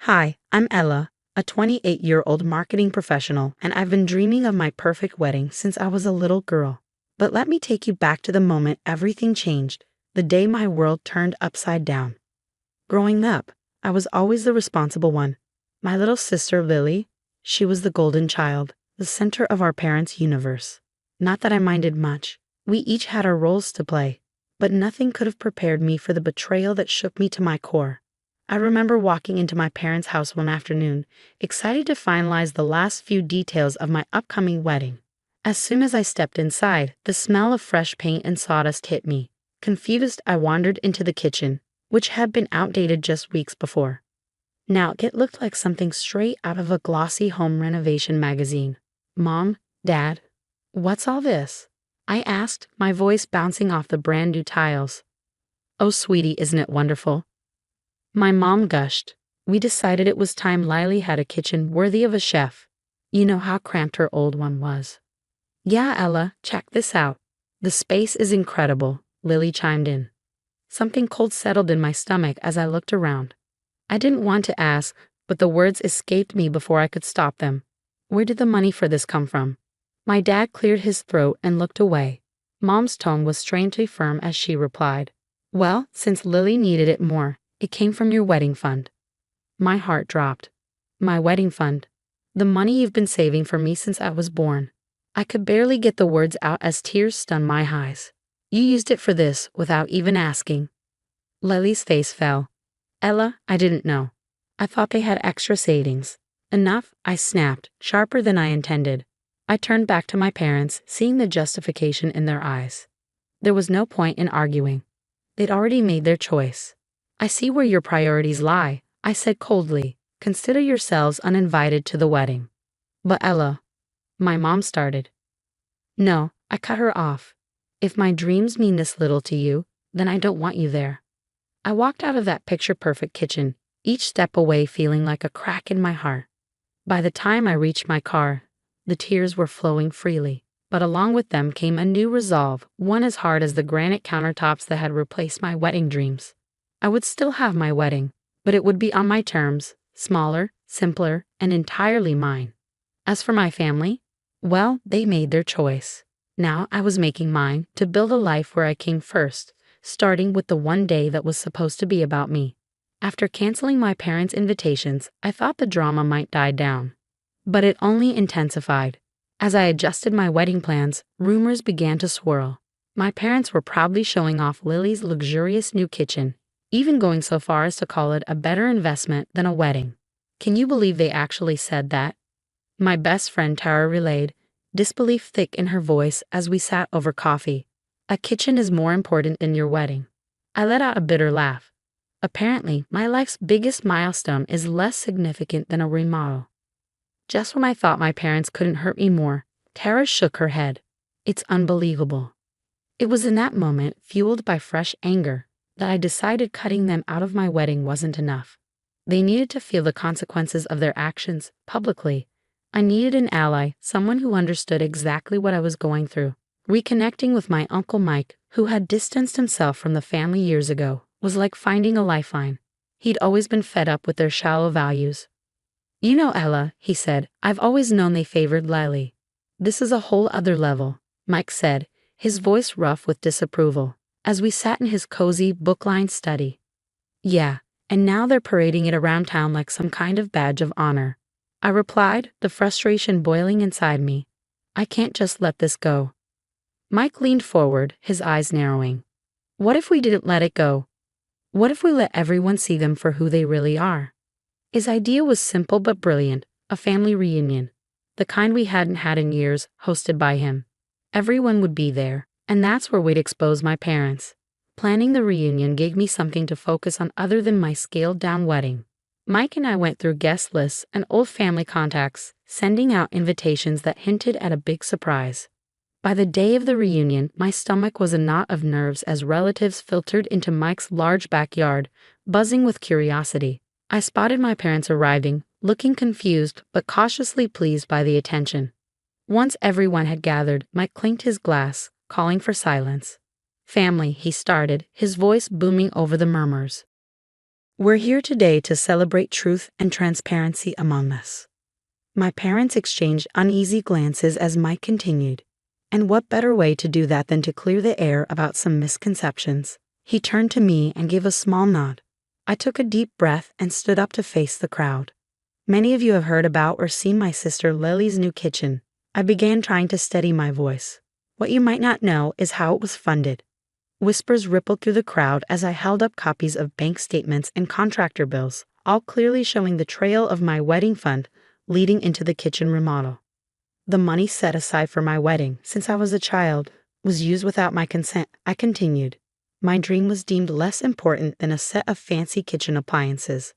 Hi, I'm Ella, a 28-year-old marketing professional, and I've been dreaming of my perfect wedding since I was a little girl. But let me take you back to the moment everything changed, the day my world turned upside down. Growing up, I was always the responsible one. My little sister, Lily, she was the golden child, the center of our parents' universe. Not that I minded much. We each had our roles to play, but nothing could have prepared me for the betrayal that shook me to my core. I remember walking into my parents' house one afternoon, excited to finalize the last few details of my upcoming wedding. As soon as I stepped inside, the smell of fresh paint and sawdust hit me. Confused, I wandered into the kitchen, which had been outdated just weeks before. Now, it looked like something straight out of a glossy home renovation magazine. Mom, Dad, what's all this? I asked, my voice bouncing off the brand new tiles. Oh, sweetie, isn't it wonderful? My mom gushed. We decided it was time Lily had a kitchen worthy of a chef. You know how cramped her old one was. Yeah, Ella, check this out. The space is incredible, Lily chimed in. Something cold settled in my stomach as I looked around. I didn't want to ask, but the words escaped me before I could stop them. Where did the money for this come from? My dad cleared his throat and looked away. Mom's tone was strangely firm as she replied, well, since Lily needed it more, it came from your wedding fund. My heart dropped. My wedding fund. The money you've been saving for me since I was born. I could barely get the words out as tears stunned my eyes. You used it for this without even asking. Lily's face fell. Ella, I didn't know. I thought they had extra savings. Enough, I snapped, sharper than I intended. I turned back to my parents, seeing the justification in their eyes. There was no point in arguing. They'd already made their choice. I see where your priorities lie, I said coldly. Consider yourselves uninvited to the wedding. But Ella, my mom started. No, I cut her off. If my dreams mean this little to you, then I don't want you there. I walked out of that picture-perfect kitchen, each step away feeling like a crack in my heart. By the time I reached my car, the tears were flowing freely, but along with them came a new resolve, one as hard as the granite countertops that had replaced my wedding dreams. I would still have my wedding, but it would be on my terms, smaller, simpler, and entirely mine. As for my family, well, they made their choice. Now I was making mine to build a life where I came first, starting with the one day that was supposed to be about me. After canceling my parents' invitations, I thought the drama might die down. But it only intensified. As I adjusted my wedding plans, rumors began to swirl. My parents were proudly showing off Lily's luxurious new kitchen, even going so far as to call it a better investment than a wedding. Can you believe they actually said that? My best friend Tara relayed, disbelief thick in her voice as we sat over coffee. A kitchen is more important than your wedding. I let out a bitter laugh. Apparently, my life's biggest milestone is less significant than a remodel. Just when I thought my parents couldn't hurt me more, Tara shook her head. It's unbelievable. It was in that moment, fueled by fresh anger, that I decided cutting them out of my wedding wasn't enough. They needed to feel the consequences of their actions, publicly. I needed an ally, someone who understood exactly what I was going through. Reconnecting with my Uncle Mike, who had distanced himself from the family years ago, was like finding a lifeline. He'd always been fed up with their shallow values. You know, Ella, he said, I've always known they favored Lily. This is a whole other level, Mike said, his voice rough with disapproval, as we sat in his cozy, book-lined study. Yeah, and now they're parading it around town like some kind of badge of honor. I replied, the frustration boiling inside me. I can't just let this go. Mike leaned forward, his eyes narrowing. What if we didn't let it go? What if we let everyone see them for who they really are? His idea was simple but brilliant, a family reunion, the kind we hadn't had in years, hosted by him. Everyone would be there, and that's where we'd expose my parents. Planning the reunion gave me something to focus on other than my scaled-down wedding. Mike and I went through guest lists and old family contacts, sending out invitations that hinted at a big surprise. By the day of the reunion, my stomach was a knot of nerves as relatives filtered into Mike's large backyard, buzzing with curiosity. I spotted my parents arriving, looking confused but cautiously pleased by the attention. Once everyone had gathered, Mike clinked his glass, calling for silence. Family, he started, his voice booming over the murmurs. We're here today to celebrate truth and transparency among us. My parents exchanged uneasy glances as Mike continued. And what better way to do that than to clear the air about some misconceptions? He turned to me and gave a small nod. I took a deep breath and stood up to face the crowd. Many of you have heard about or seen my sister Lily's new kitchen. I began trying to steady my voice. What you might not know is how it was funded. Whispers rippled through the crowd as I held up copies of bank statements and contractor bills, all clearly showing the trail of my wedding fund leading into the kitchen remodel. The money set aside for my wedding, since I was a child, was used without my consent. I continued. My dream was deemed less important than a set of fancy kitchen appliances.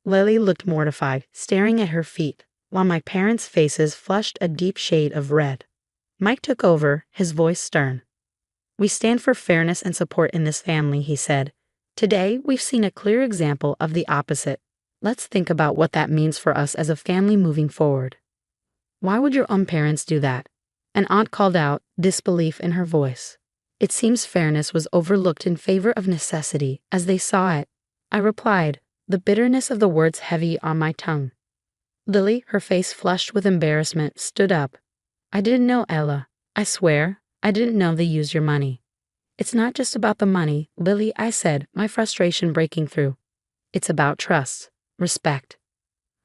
Lily looked mortified, staring at her feet, while my parents' faces flushed a deep shade of red. Mike took over, his voice stern. We stand for fairness and support in this family, he said. Today, we've seen a clear example of the opposite. Let's think about what that means for us as a family moving forward. Why would your own parents do that? An aunt called out, disbelief in her voice. It seems fairness was overlooked in favor of necessity as they saw it. I replied, the bitterness of the words heavy on my tongue. Lily, her face flushed with embarrassment, stood up. I didn't know, Ella. I swear, I didn't know they used your money. It's not just about the money, Lily, I said, my frustration breaking through. It's about trust, respect.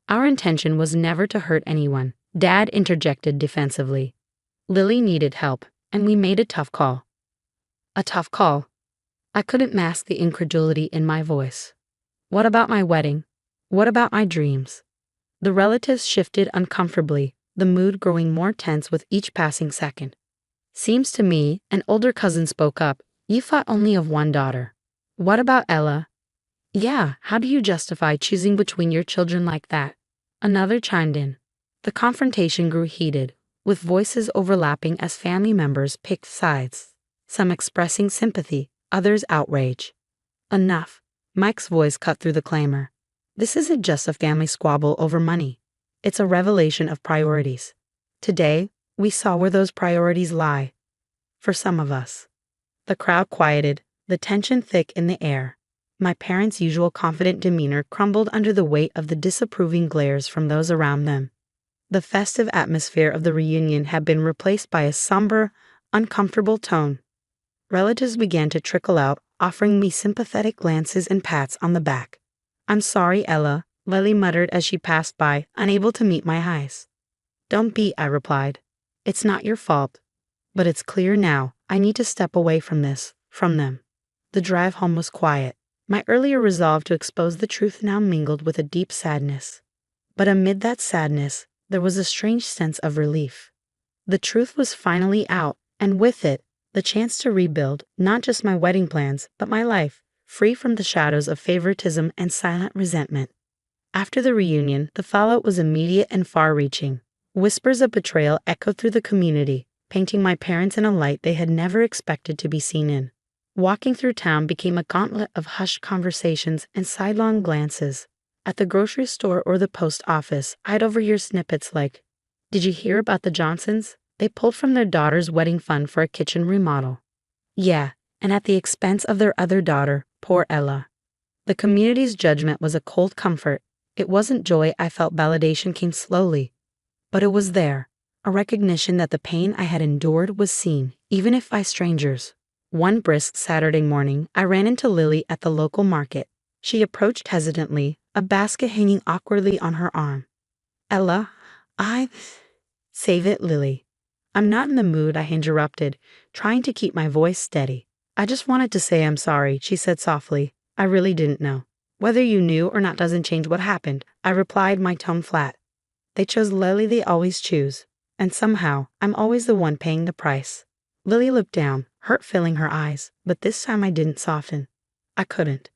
Our intention was never to hurt anyone, Dad interjected defensively. Lily needed help, and we made a tough call. A tough call. I couldn't mask the incredulity in my voice. What about my wedding? What about my dreams? The relatives shifted uncomfortably, the mood growing more tense with each passing second. Seems to me, an older cousin spoke up, you thought only of one daughter. What about Ella? Yeah, how do you justify choosing between your children like that? Another chimed in. The confrontation grew heated, with voices overlapping as family members picked sides, some expressing sympathy, others outrage. Enough. Mike's voice cut through the clamor. This isn't just a family squabble over money. It's a revelation of priorities. Today, we saw where those priorities lie. For some of us. The crowd quieted, the tension thick in the air. My parents' usual confident demeanor crumbled under the weight of the disapproving glares from those around them. The festive atmosphere of the reunion had been replaced by a somber, uncomfortable tone. Relatives began to trickle out, offering me sympathetic glances and pats on the back. I'm sorry, Ella, Lily muttered as she passed by, unable to meet my eyes. Don't be, I replied. It's not your fault. But it's clear now, I need to step away from this, from them. The drive home was quiet. My earlier resolve to expose the truth now mingled with a deep sadness. But amid that sadness, there was a strange sense of relief. The truth was finally out, and with it, the chance to rebuild not just my wedding plans, but my life, free from the shadows of favoritism and silent resentment. After the reunion, the fallout was immediate and far-reaching. Whispers of betrayal echoed through the community, painting my parents in a light they had never expected to be seen in. Walking through town became a gauntlet of hushed conversations and sidelong glances. At the grocery store or the post office, I'd overhear snippets like, "Did you hear about the Johnsons? They pulled from their daughter's wedding fund for a kitchen remodel." Yeah, and at the expense of their other daughter, poor Ella. The community's judgment was a cold comfort. It wasn't joy I felt, validation came slowly. But it was there, a recognition that the pain I had endured was seen, even if by strangers. One brisk Saturday morning, I ran into Lily at the local market. She approached hesitantly, a basket hanging awkwardly on her arm. Ella, Save it, Lily. I'm not in the mood, I interrupted, trying to keep my voice steady. I just wanted to say I'm sorry, she said softly. I really didn't know. Whether you knew or not doesn't change what happened, I replied, my tone flat. They chose Lily, they always choose. And somehow, I'm always the one paying the price. Lily looked down, hurt filling her eyes, but this time I didn't soften. I couldn't.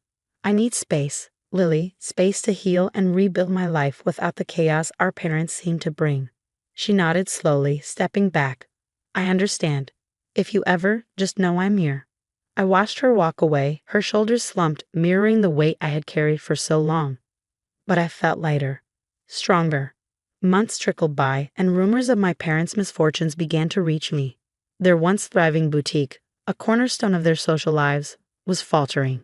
I need space, Lily, space to heal and rebuild my life without the chaos our parents seemed to bring. She nodded slowly, stepping back. I understand. If you ever, just know I'm here. I watched her walk away, her shoulders slumped, mirroring the weight I had carried for so long. But I felt lighter, stronger. Months trickled by, and rumors of my parents' misfortunes began to reach me. Their once thriving boutique, a cornerstone of their social lives, was faltering.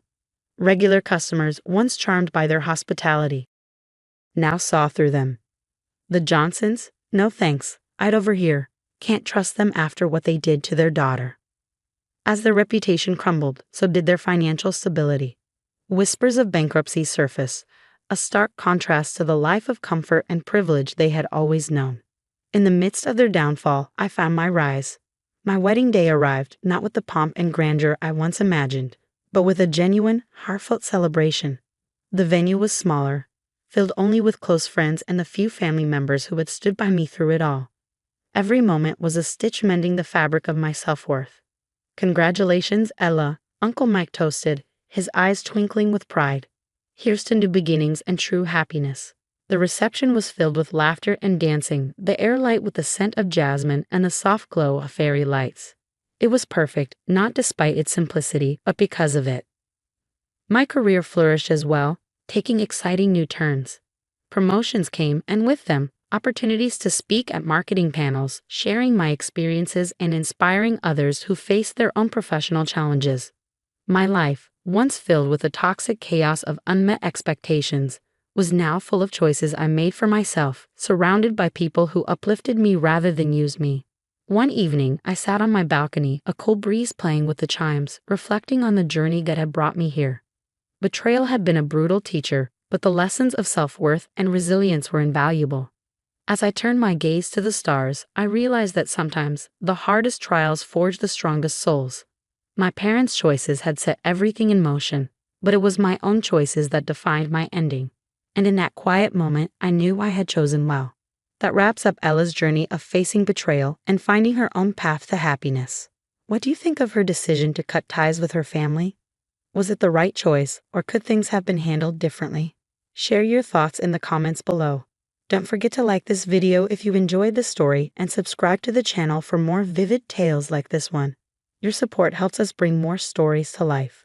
Regular customers, once charmed by their hospitality, now saw through them. The Johnsons? No thanks, I'd over here. Can't trust them after what they did to their daughter. As their reputation crumbled, so did their financial stability. Whispers of bankruptcy surfaced, a stark contrast to the life of comfort and privilege they had always known. In the midst of their downfall, I found my rise. My wedding day arrived, not with the pomp and grandeur I once imagined, but with a genuine, heartfelt celebration. The venue was smaller, filled only with close friends and the few family members who had stood by me through it all. Every moment was a stitch mending the fabric of my self-worth. Congratulations, Ella, Uncle Mike toasted, his eyes twinkling with pride. Here's to new beginnings and true happiness. The reception was filled with laughter and dancing, the air light with the scent of jasmine and the soft glow of fairy lights. It was perfect, not despite its simplicity, but because of it. My career flourished as well, taking exciting new turns. Promotions came, and with them, opportunities to speak at marketing panels, sharing my experiences and inspiring others who faced their own professional challenges. My life, once filled with the toxic chaos of unmet expectations, was now full of choices I made for myself, surrounded by people who uplifted me rather than used me. One evening, I sat on my balcony, a cool breeze playing with the chimes, reflecting on the journey that had brought me here. Betrayal had been a brutal teacher, but the lessons of self-worth and resilience were invaluable. As I turned my gaze to the stars, I realized that sometimes the hardest trials forge the strongest souls. My parents' choices had set everything in motion, but it was my own choices that defined my ending. And in that quiet moment, I knew I had chosen well. That wraps up Ella's journey of facing betrayal and finding her own path to happiness. What do you think of her decision to cut ties with her family? Was it the right choice, or could things have been handled differently? Share your thoughts in the comments below. Don't forget to like this video if you enjoyed the story and subscribe to the channel for more vivid tales like this one. Your support helps us bring more stories to life.